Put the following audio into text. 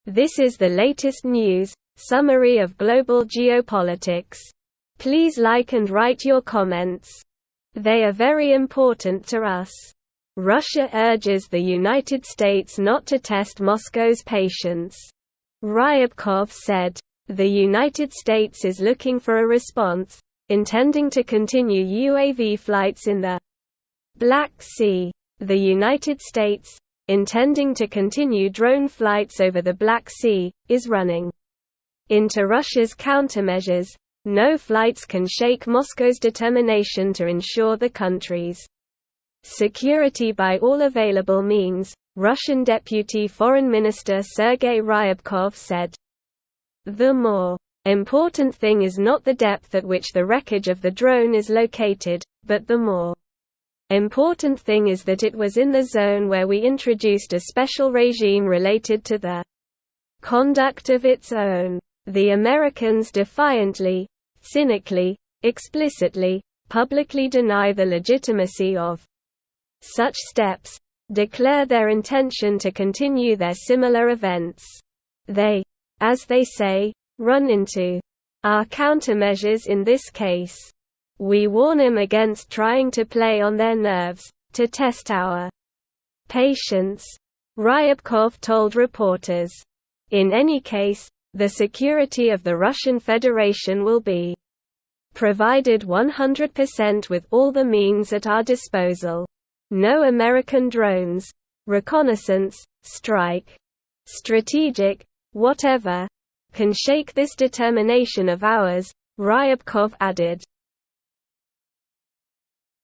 This is the latest news, summary of global geopolitics. Please like and write your comments. They are very important to us. Russia urges the United States not to test Moscow's patience. Ryabkov said, "The United States is looking for a response, intending to continue UAV flights in the Black Sea. The United States, intending to continue drone flights over the Black Sea, is running into Russia's countermeasures. No flights can shake Moscow's determination to ensure the country's security by all available means," Russian Deputy Foreign Minister Sergei Ryabkov said. "The more important thing is not the depth at which the wreckage of the drone is located, but the more important thing is that it was in the zone where we introduced a special regime related to the conduct of its own. The Americans defiantly, cynically, explicitly, publicly deny the legitimacy of such steps, declare their intention to continue their similar events. They, as they say, run into our countermeasures in this case. We warn them against trying to play on their nerves, to test our patience," Ryabkov told reporters. "In any case, the security of the Russian Federation will be provided 100% with all the means at our disposal. No American drones, reconnaissance, strike, strategic, whatever, can shake this determination of ours," Ryabkov added.